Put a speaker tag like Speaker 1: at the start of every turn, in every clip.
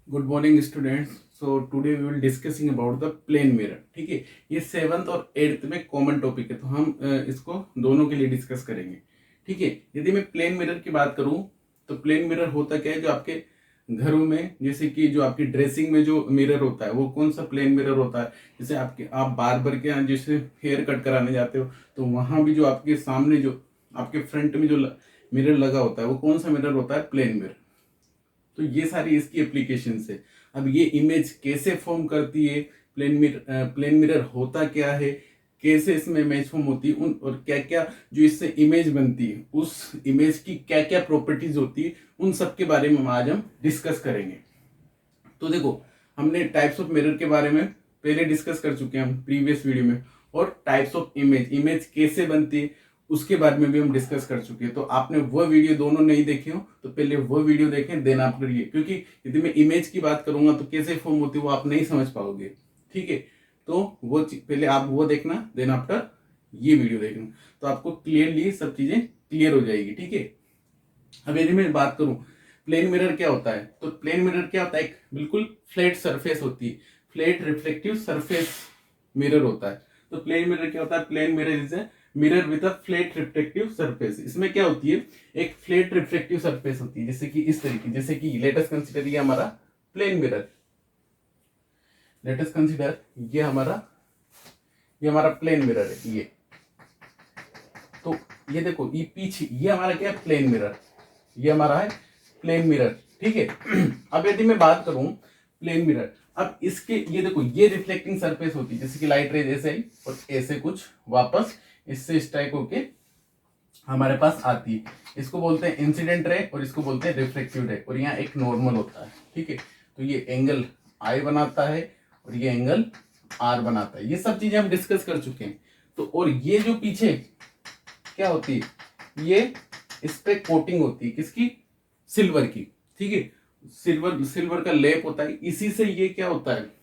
Speaker 1: Good morning students. So today we will discussing about the plane mirror. ठीक है, ये 7th और 8th में कॉमन टॉपिक है, तो हम इसको दोनों के लिए डिस्कस करेंगे। ठीक है, यदि मैं प्लेन मिरर की बात करूं तो प्लेन मिरर होता क्या है, जो आपके घरों में, जैसे कि जो आपकी ड्रेसिंग में जो मिरर होता है वो कौन सा प्लेन मिरर होता है। जैसे आप बार्बर के यहाँ जैसे हेयर कट कराने जाते हो तो वहां भी जो आपके सामने जो आपके फ्रंट में जो मिरर लगा होता है वो कौन सा मिरर होता है, प्लेन मिरर। तो ये सारी इसकी एप्लीकेशन है। अब ये इमेज कैसे फॉर्म करती है, प्लेन मिरर होता क्या है, कैसे इसमें इमेज फॉर्म होती है, उन और क्या क्या जो इससे इमेज बनती है, उस इमेज की क्या क्या प्रॉपर्टीज होती है, उन सब के बारे में आज हम डिस्कस करेंगे। तो देखो, हमने टाइप्स ऑफ मिरर के बारे में पहले डिस्कस कर चुके हैं हम प्रीवियस वीडियो में, और टाइप्स ऑफ इमेज कैसे बनती है उसके बारे में भी हम डिस्कस कर चुके हैं। तो आपने वो वीडियो दोनों नहीं देखे हो तो पहले वो वीडियो देखें, देन आप करिए, क्योंकि यदि मैं इमेज की बात करूंगा तो कैसे फॉर्म होती है वो आप नहीं समझ पाओगे। ठीक है, तो वो पहले आप वो देखना, देन आफ्टर ये वीडियो देखना, तो आपको क्लियरली सब चीजें क्लियर हो जाएगी। ठीक है, अब यदि मैं बात करूं प्लेन मिरर क्या होता है, तो प्लेन मिरर क्या होता है, एक बिल्कुल फ्लैट सरफेस होती है, फ्लैट रिफ्लेक्टिव सरफेस मिरर होता है। तो प्लेन मिरर क्या होता है, plane mirror is a mirror with a flat reflective surface. इसमें क्या होती है, एक फ्लैट रिफ्लेक्टिव सरफेस होती है, जैसे कि इस तरीके, जैसे कि लेट अस कंसीडर ये हमारा plane mirror, let us consider ये हमारा प्लेन मिरर है ये। तो ये देखो, ये पीछे ये हमारा क्या है, प्लेन मिरर, ये हमारा है प्लेन मिरर। ठीक है अब यदि मैं बात करूं प्लेन मिरर, अब इसके ये देखो, ये रिफ्लेक्टिंग सरफेस होती है, जैसे कि लाइट रेज ऐसे आई और ऐसे कुछ वापस इससे स्ट्राइक होके हमारे पास आती है। इसको बोलते हैं इंसिडेंट रे और इसको बोलते हैं रिफ्लेक्टिव रे, और यहाँ एक नॉर्मल होता है। ठीक है, तो ये एंगल आई बनाता है और ये एंगल आर बनाता है। ये सब चीजें हम डिस्कस कर चुके हैं। तो और ये जो पीछे क्या होती है, ये इस पे कोटिंग होती है, किसकी, सिल्वर की। ठीक है, सिल्वर का लेप होता है, इसी से ये क्या होता है,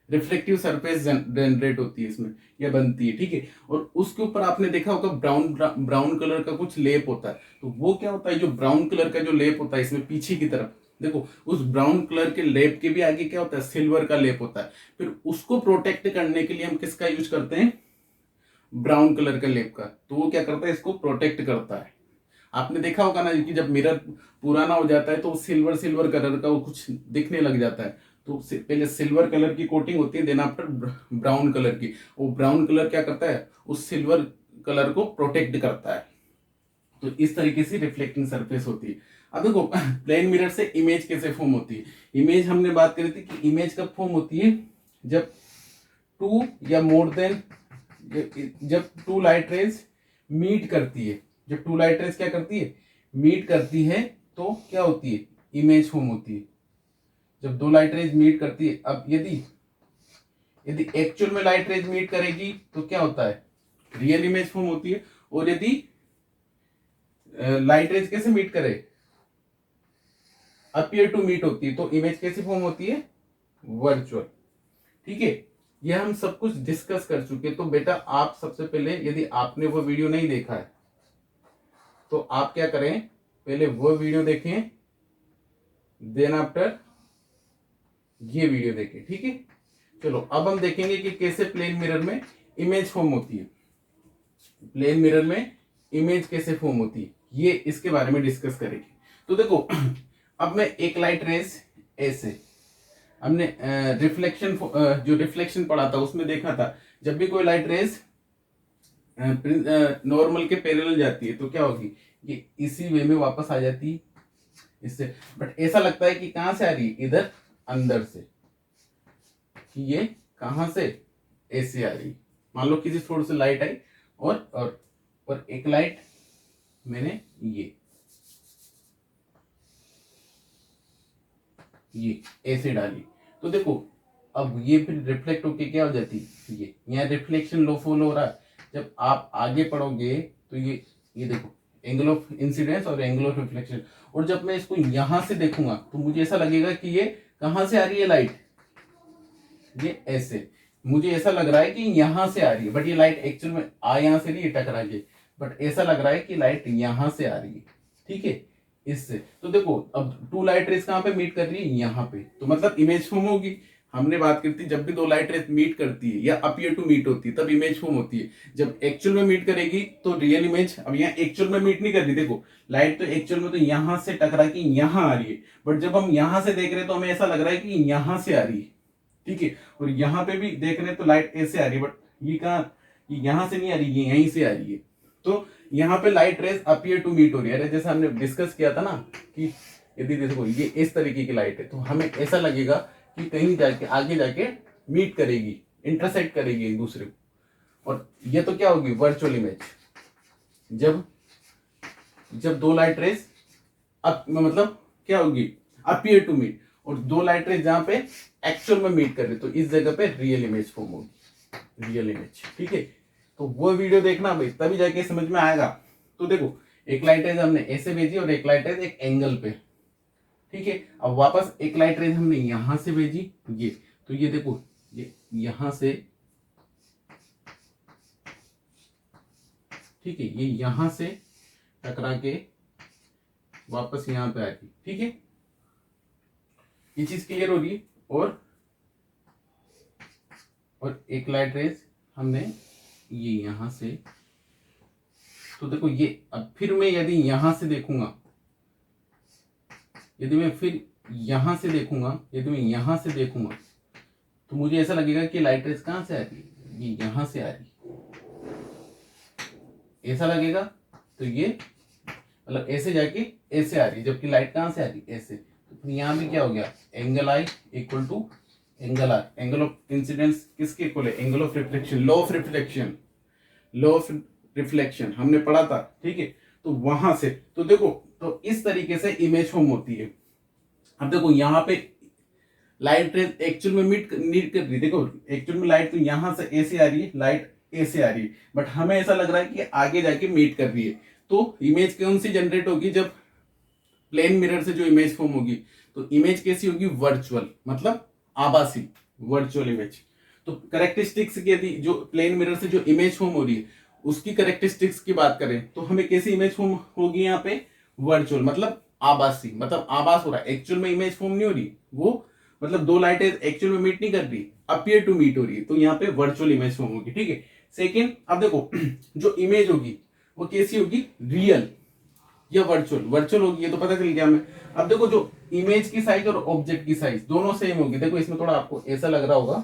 Speaker 1: रिफ्लेक्टिव सरफेस जनरेट होती है इसमें, या बनती है। ठीक है, और उसके ऊपर आपने देखा होगा ब्राउन कलर का कुछ लेप होता है। तो वो क्या होता है, जो ब्राउन कलर का जो लेप होता है इसमें पीछे की तरफ देखो, उस ब्राउन कलर के लेप के भी आगे क्या होता है, सिल्वर का लेप होता है। फिर उसको प्रोटेक्ट करने के लिए हम किसका यूज करते हैं, ब्राउन कलर का लेप का। तो वो क्या करता है, इसको प्रोटेक्ट करता है। आपने देखा होगा ना कि जब मिरर पुराना हो जाता है तो सिल्वर सिल्वर कलर का वो कुछ दिखने लग जाता है। तो पहले सिल्वर कलर की कोटिंग होती है, देन आफ्टर ब्राउन कलर की। वो ब्राउन कलर क्या करता है, उस सिल्वर कलर को प्रोटेक्ट करता है। तो इस तरीके से रिफ्लेक्टिंग सरफेस होती है। अब देखो प्लेन मिरर से इमेज कैसे फॉर्म होती है। इमेज हमने बात करी थी कि इमेज कब फॉर्म होती है, जब टू या मोर देन, जब टू लाइट रेज मीट करती है। जब टू लाइट रेज क्या करती है, मीट करती है, तो क्या होती है, इमेज फॉर्म होती है। जब दो लाइट रेज मीट करती है, अब यदि यदि एक्चुअल में लाइट रेज मीट करेगी तो क्या होता है, रियल इमेज फॉर्म होती है। और यदि लाइट रेज कैसे मीट करे, अपियर टू मीट होती है, तो इमेज कैसी फॉर्म होती है, वर्चुअल। ठीक है, ये हम सब कुछ डिस्कस कर चुके। तो बेटा आप सबसे पहले, यदि आपने वो वीडियो नहीं देखा है तो आप क्या करें, पहले वो वीडियो देखें, देन आफ्टर ये वीडियो देखें। ठीक है, चलो अब हम देखेंगे कि कैसे प्लेन मिरर में इमेज फॉर्म होती है। प्लेन मिरर में इमेज कैसे फॉर्म होती है, ये इसके बारे में डिस्कस करेंगे। तो देखो अब मैं एक लाइट रेस ऐसे, हमने रिफ्लेक्शन जो रिफ्लेक्शन पढ़ा था उसमें देखा था, जब भी कोई लाइट रेस नॉर्मल के पैरेलल जाती है तो क्या होगी, ये इसी वे में वापस आ जाती है इससे। बट ऐसा लगता है कि कहां से आ रही है, इधर अंदर से, कि ये कहां से, ऐसे आ रही। मान लो किसी सोर्स से लाइट आई और एक लाइट मैंने ये ऐसे डाली, तो देखो अब ये फिर रिफ्लेक्ट होके क्या हो जाती है, ये यहाँ रिफ्लेक्शन लो फॉल हो रहा है। जब आप आगे पढ़ोगे तो ये देखो, एंगल ऑफ इंसिडेंस और एंगल ऑफ रिफ्लेक्शन। और जब मैं इसको यहां से देखूंगा तो मुझे ऐसा लगेगा कि ये कहां से आ रही है लाइट, ये ऐसे, मुझे ऐसा लग रहा है कि यहां से आ रही है, बट ये लाइट एक्चुअल में यहां से नहीं, टकरा के, बट ऐसा लग रहा है कि लाइट यहां से आ रही है। ठीक है, इससे। तो देखो अब टू लाइट रेस कहाँ पे मीट कर रही है, यहाँ पे, तो मतलब इमेज फॉर्म होगी। हमने बात करती जब भी दो लाइट रेस मीट करती है या अपीयर टू मीट होती है तब इमेज फॉर्म होती है। जब एक्चुअल में मीट करेगी तो रियल इमेज, अब यहाँ एक्चुअल में मीट नहीं कर रही, देखो लाइट तो एक्चुअल में तो यहाँ से टकरा के यहाँ आ रही है, बट जब हम यहाँ से देख रहे हैं तो हमें ऐसा लग रहा है कि यहाँ से आ रही है, ठीक है। और यहाँ पे भी देख रहे हैं तो लाइट ऐसे आ रही है, बट ये कहाँ, ये यहाँ से नहीं आ रही, ये यहीं से आ रही है। तो यहाँ पे light rays appear to meet हो रही है। जैसे हमने डिस्कस किया था ना कि यदि देखो ये इस तरीके की लाइट है तो हमें ऐसा लगेगा कि कहीं जाके आगे जाके मीट करेगी, इंटरसेक्ट करेगी एक दूसरे को। और ये तो क्या होगी, वर्चुअल इमेज। जब जब दो लाइट रेस मतलब क्या होगी, अपीयर टू मीट, और दो लाइट रेस जहां पे एक्चुअल में मीट कर रही तो इस जगह पे रियल इमेज फॉर्म होगी, रियल इमेज, ठीक है। तो वो वीडियो देखना भाई, तभी जाके समझ में आएगा। तो देखो एक लाइट रेज हमने ऐसे भेजी और एक लाइट रेज एक एंगल पे, ठीक है। अब वापस एक लाइट रेज हमने यहां से भेजी, ये तो ये देखो ये यहां से, ठीक है, ये यहां से टकरा के वापस यहां पे आ गई, ठीक है। ये चीज क्लियर हो रही है। और एक लाइट रेज हमने ये यहां से, तो देखो ये, अब फिर मैं यदि यहां से देखूंगा, यदि मैं फिर यहां से देखूंगा, यदि मैं यहां से देखूंगा तो मुझे ऐसा लगेगा कि लाइट रेज कहां से आ रही है, ये यहां से आ रही है, ऐसा लगेगा। तो ये मतलब ऐसे जाके ऐसे आ रही है, जबकि लाइट कहां से आ रही है, ऐसे। तो फिर यहां भी क्या हो गया, angle i equal to angle r. Angle of incidence किसके इक्वल है, angle of reflection, law of reflection, law of reflection हमने पढ़ा था, ठीक है। तो वहां से तो देखो, तो इस तरीके से इमेज फॉर्म होती है। अब देखो यहाँ पे लाइट रेज एक्चुअल में मीट कर रही है, देखो एक्चुअल में लाइट तो यहां से ऐसे आ रही है, लाइट ऐसे आ रही है, बट हमें ऐसा लग रहा है कि आगे जाके मीट कर रही है। तो इमेज कौन सी जनरेट होगी, जब प्लेन मिरर से जो इमेज फॉर्म होगी तो इमेज कैसी होगी, वर्चुअल, मतलब आभासी, वर्चुअल इमेज। तो करेक्टरिस्टिक्स की यदि जो प्लेन मिरर से जो इमेज फॉर्म हो रही है उसकी करेक्टरिस्टिक्स की बात करें तो हमें कैसी इमेज फॉर्म होगी, यहाँ पे वर्चुअल, मतलब आभासी, मतलब आभास हो रहा है, एक्चुअल में इमेज फॉर्म नहीं हो रही वो, मतलब दो लाइटें एक्चुअल में मीट नहीं कर रही, अपीयर टू मीट हो रही है, तो यहाँ पे वर्चुअल इमेज फॉर्म होगी, ठीक है। सेकेंड, अब देखो जो इमेज होगी वो कैसी होगी, रियल या वर्चुअल, वर्चुअल होगी, ये तो पता चल गया हमें। अब देखो जो इमेज की साइज और ऑब्जेक्ट की साइज दोनों सेम होगी, देखो इसमें थोड़ा आपको ऐसा लग रहा होगा,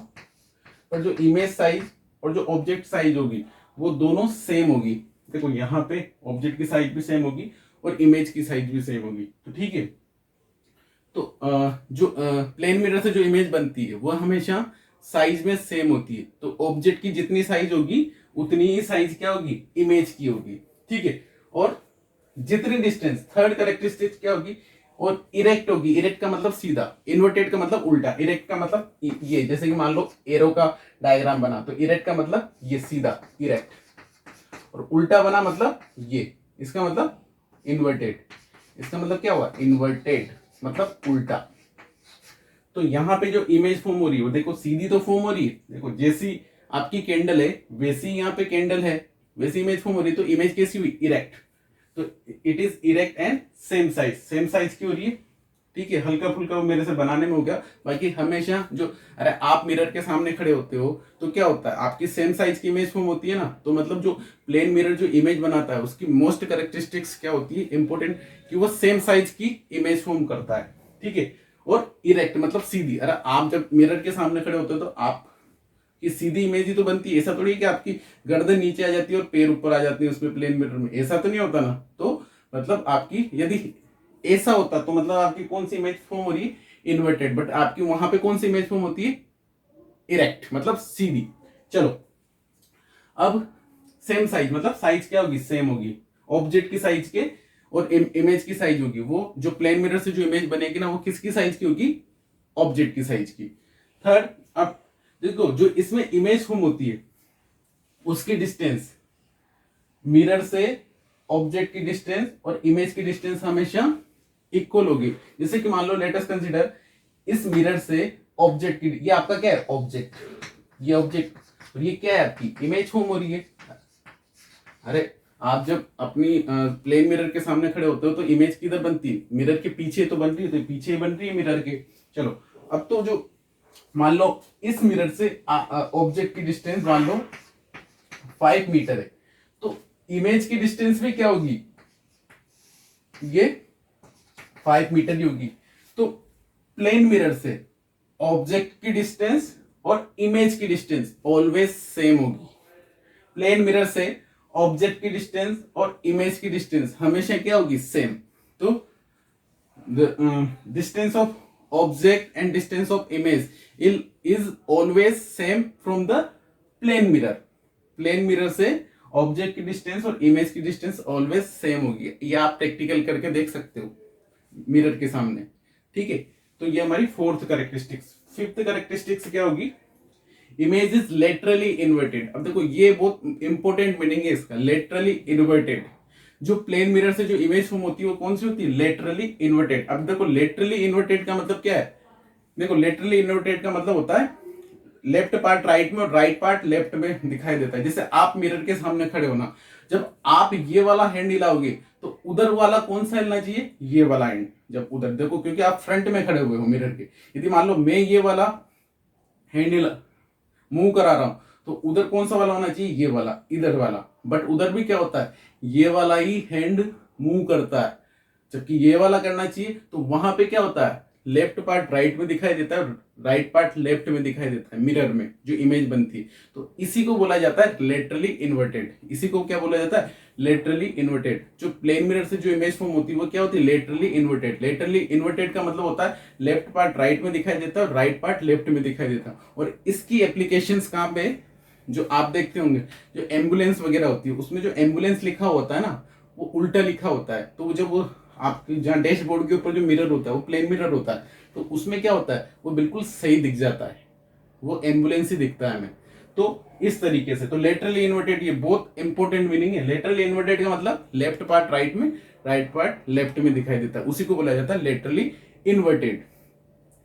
Speaker 1: पर जो इमेज साइज और जो ऑब्जेक्ट साइज होगी वो दोनों सेम होगी। देखो यहाँ पे ऑब्जेक्ट की साइज भी सेम होगी और इमेज की साइज भी सेम होगी, तो ठीक है। तो जो प्लेन मिरर से जो इमेज बनती है वो हमेशा साइज में सेम होती है, तो ऑब्जेक्ट की जितनी साइज होगी उतनी ही साइज क्या होगी, इमेज की होगी, ठीक है। और जितनी डिस्टेंस, थर्ड कैरेक्टरिस्टिक क्या होगी, और इरेक्ट होगी। इरेक्ट का मतलब सीधा, इन्वर्टेड का मतलब उल्टा, इरेक्ट का मतलब ये, जैसे कि मान लो एरो का डायग्राम बना तो इरेक्ट का मतलब ये सीधा, इरेक्ट, और उल्टा बना मतलब ये, इसका मतलब इन्वर्टेड। इसका मतलब क्या हुआ, इन्वर्टेड मतलब उल्टा। तो यहाँ पे जो इमेज फॉर्म हो रही है वो देखो सीधी तो फॉर्म हो रही है, देखो जैसी आपकी कैंडल है वैसी यहाँ पे कैंडल है, वैसी इमेज फॉर्म हो रही है, तो इमेज कैसी हुई, इरेक्ट। तो it is erect and same size, same size की हो रही है, ठीक है। हल्का फुल्का वो मेरे से बनाने में हो गया, बाकी हमेशा जो, अरे आप मिरर के सामने खड़े होते हो तो क्या होता है, आपकी सेम साइज की इमेज फॉर्म होती है ना, तो मतलब जो प्लेन मिरर जो इमेज बनाता है उसकी मोस्ट कैरेक्टरिस्टिक्स क्या होती है, इंपॉर्टेंट, कि वो सेम साइज की इमेज फॉर्म करता है, ठीक है। और इरेक्ट मतलब सीधी, अरे आप जब मिरर के सामने खड़े होते हो तो आप कि सीधी इमेज ही तो बनती है, ऐसा थोड़ी है कि आपकी गर्दन नीचे आ जाती है और पैर ऊपर आ जाती है उसमें प्लेन मिरर में, ऐसा तो नहीं होता ना। तो मतलब आपकी यदि ऐसा होता तो मतलब आपकी कौन सी इमेज फॉर्म हो रही है, इन्वर्टेड, बट आपकी वहां पे कौन सी इमेज फॉर्म होती है, इरेक्ट मतलब सीधी। चलो अब सेम साइज मतलब साइज क्या होगी, सेम होगी, ऑब्जेक्ट की साइज के और इमेज की साइज होगी, वो जो प्लेन मिरर से जो इमेज बनेगी ना वो किसकी साइज की होगी, ऑब्जेक्ट की साइज की। थर्ड, अब देखो जो इसमें इमेज फॉर्म होती है उसकी डिस्टेंस, मिरर से ऑब्जेक्ट की डिस्टेंस और इमेज की डिस्टेंस हमेशा इक्वल होगी। जैसे कि मान लो लेट अस कंसीडर, इस मिरर से ऑब्जेक्ट की, ये आपका क्या है, ऑब्जेक्ट, ये ऑब्जेक्ट, और ये क्या है आपकी इमेज फॉर्म हो रही है। अरे आप जब अपनी प्लेन मिरर के सामने खड़े होते हो तो इमेज किधर बनती है, मिरर के पीछे तो बन रही है, तो पीछे ही बन रही है मिरर के। चलो अब तो जो मान लो इस मिरर से ऑब्जेक्ट की डिस्टेंस मान लो 5 मीटर है, तो इमेज की डिस्टेंस भी क्या होगी, ये 5 मीटर ही होगी। तो प्लेन मिरर से ऑब्जेक्ट की डिस्टेंस और इमेज की डिस्टेंस ऑलवेज सेम होगी। प्लेन मिरर से ऑब्जेक्ट की डिस्टेंस और इमेज की डिस्टेंस हमेशा क्या होगी, सेम। तो distance of object and distance of image is always same from the plane mirror. Plane mirror से ऑब्जेक्ट की डिस्टेंस और इमेज की डिस्टेंस ऑलवेज सेम होगी। ये आप प्रैक्टिकल करके देख सकते हो मिरर के सामने, ठीक है। तो ये हमारी फोर्थ कैरेक्टरिस्टिक्स। फिफ्थ कैरेक्टरिस्टिक्स क्या होगी, इमेज इज लेटरली इन्वर्टेड। अब देखो ये बहुत इंपॉर्टेंट मीनिंग है इसका, लेटरली इन्वर्टेड। जो प्लेन मिरर से जो इमेज फॉर्म होती है वो कौन सी होती है, लेटरली इन्वर्टेड। अब देखो लेटरली इन्वर्टेड का मतलब क्या है, देखो लेटरली इन्वर्टेड का मतलब होता है लेफ्ट पार्ट राइट में और राइट पार्ट लेफ्ट में दिखाई देता है। जैसे आप मिरर के सामने खड़े हो ना, जब आप ये वाला हैंड हिलाओगे तो उधर वाला कौन सा हिलना चाहिए, ये वाला हैंड। जब उधर देखो, क्योंकि आप फ्रंट में खड़े हुए हो मिरर के, यदि मान लो मैं ये वाला हैंड हिला मूव करा रहा हूं तो उधर कौन सा वाला होना चाहिए, ये वाला, इधर वाला। बट उधर भी क्या होता है, ये वाला ही हैंड मूव करता है, जबकि ये वाला करना चाहिए। तो वहां पे क्या होता है, लेफ्ट पार्ट राइट में दिखाई देता है, राइट पार्ट लेफ्ट में दिखाई देता है मिरर में जो इमेज बनती है। तो इसी को बोला जाता है लेटरली इन्वर्टेड। इसी को क्या बोला जाता है, लेटरली इन्वर्टेड। जो प्लेन मिरर से जो इमेज फॉर्म होती है वो क्या होती है, लेटरली इन्वर्टेड। लेटरली इन्वर्टेड का मतलब होता है लेफ्ट पार्ट राइट में दिखाई देता है और राइट पार्ट लेफ्ट में दिखाई देता है। और इसकी एप्लीकेशंस कहाँ पे, जो आप देखते होंगे जो एम्बुलेंस वगैरह होती है उसमें जो एम्बुलेंस लिखा होता है ना, वो उल्टा लिखा होता है। तो जब वो आपकी जहाँ डैशबोर्ड के ऊपर जो मिरर होता है वो प्लेन मिरर होता है, तो उसमें क्या होता है, वो बिल्कुल सही दिख जाता है, वो एम्बुलेंस ही दिखता है हमें। तो इस तरीके से तो लेटरली इन्वर्टेड ये बहुत इंपॉर्टेंट मीनिंग है। लेटरली इन्वर्टेड का मतलब लेफ्ट पार्ट राइट में, राइट पार्ट लेफ्ट में दिखाई देता है, उसी को बोला जाता है लेटरली इन्वर्टेड।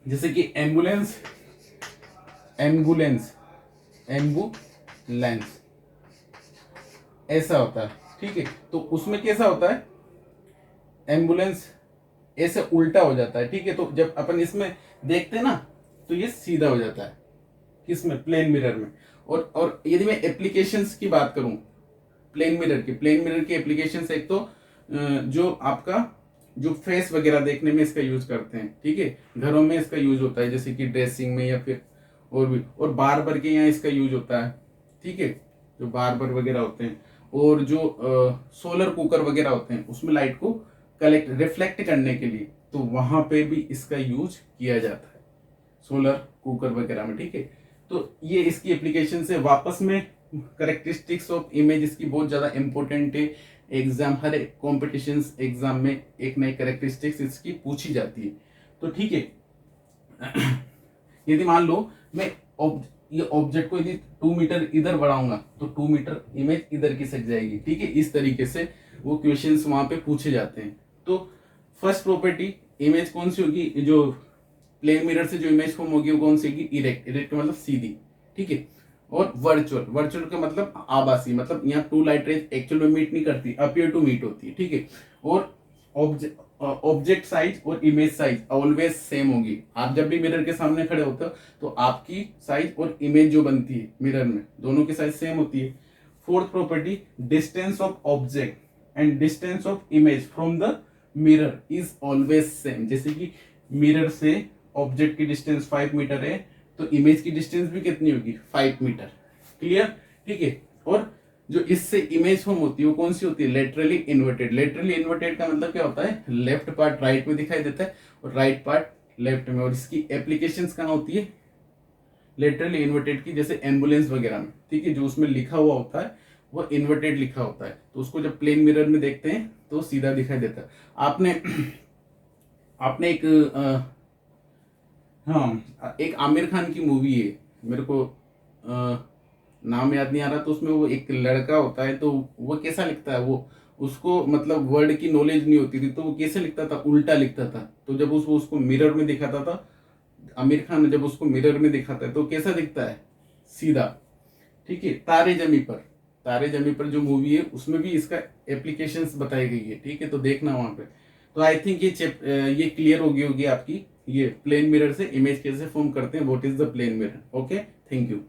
Speaker 1: जैसे कि एम्बुलेंस, एम्बुलेंस, एम्बुलेंस ऐसा होता है, ठीक है। तो उसमें कैसा होता है, एम्बुलेंस ऐसे उल्टा हो जाता है, ठीक है। तो जब अपन इसमें देखते हैं ना तो ये सीधा हो जाता है, किसमें, प्लेन मिरर में। और यदि मैं एप्लीकेशंस की बात करूं प्लेन मिरर की एप्लीकेशंस, एक तो जो आपका जो फेस वगैरह देखने में इसका यूज करते हैं, ठीक है। घरों में इसका यूज होता है, जैसे कि ड्रेसिंग में या फिर और भी, और बार्बर के यहाँ इसका यूज होता है, ठीक है, जो बार्बर वगैरह होते हैं। और जो सोलर कुकर वगैरह होते हैं उसमें लाइट को कलेक्ट रिफ्लेक्ट करने के लिए, तो वहां पे भी इसका यूज किया जाता है, सोलर कुकर वगैरह में, ठीक है। तो ये इसकी एप्लीकेशन से वापस में करेक्टरिस्टिक्स ऑफ इमेज इसकी बहुत ज्यादा इंपॉर्टेंट है। एग्जाम, हर कॉम्पिटिशन एग्जाम में एक नई करेक्टरिस्टिक्स इसकी पूछी जाती है। तो ठीक है, यदि मान लो मैं ये ऑब्जेक्ट को यदि 2 मीटर इधर बढ़ाऊंगा तो 2 मीटर इमेज इधर की सक जाएगी, ठीक है। इस तरीके से वो क्वेश्चंस वहां पे पूछे जाते हैं। तो फर्स्ट प्रॉपर्टी, इमेज कौन सी होगी, जो प्लेन मिरर से जो इमेज फॉर्म होगी वो कौन सी होगी, इरेक्ट। इरेक्ट मतलब सीधी, ठीक है। और वर्चुअल, वर्चुअल का मतलब आभासी, मतलब यहाँ टू लाइट रेज एक्चुअल में मीट नहीं करती, अपीयर टू मीट होती है, ठीक है। और ऑब्जेक्ट साइज और इमेज साइज ऑलवेज सेम होगी। आप जब भी मिरर के सामने खड़े होते हो तो आपकी साइज और इमेज जो बनती है मिरर में, दोनों की साइज सेम होती है। Fourth property, distance of object and distance of image from the mirror is always same. जैसे कि मिरर से ऑब्जेक्ट की डिस्टेंस 5 मीटर है तो इमेज की डिस्टेंस भी कितनी होगी, 5 मीटर। क्लियर, ठीक है। और जो इससे इमेज फॉर्म होती है वो कौन सी होती है, लेटरली इन्वर्टेड। लेटरली इन्वर्टेड का मतलब क्या होता है, लेफ्ट पार्ट राइट में दिखाई देता है और राइट पार्ट लेफ्ट में। और इसकी एप्लीकेशंस कहाँ होती है, लेटरली इन्वर्टेड की, जैसे एम्बुलेंस वगैरह में, ठीक है, जो उसमें लिखा हुआ होता है वो इन्वर्टेड लिखा होता है, तो उसको जब प्लेन मिरर में देखते हैं तो सीधा दिखाई देता है। आपने एक हाँ, एक आमिर खान की मूवी है, मेरे को नाम याद नहीं आ रहा, तो उसमें वो एक लड़का होता है, तो वो कैसा लिखता है, वो उसको मतलब वर्ड की नॉलेज नहीं होती थी, तो वो कैसे लिखता था, उल्टा लिखता था। तो जब उसको मिरर में दिखाता था, आमिर खान जब उसको मिरर में दिखाता है तो कैसा दिखता है, सीधा, ठीक है। तारे जमी पर, तारे जमी पर जो मूवी है उसमें भी इसका एप्लीकेशंस बताई गई है, ठीक है, तो देखना वहां पे। तो आई थिंक ये क्लियर हो गई होगी आपकी, ये प्लेन मिरर से इमेज कैसे फॉर्म करते हैं, what is the plane mirror. Okay, thank you.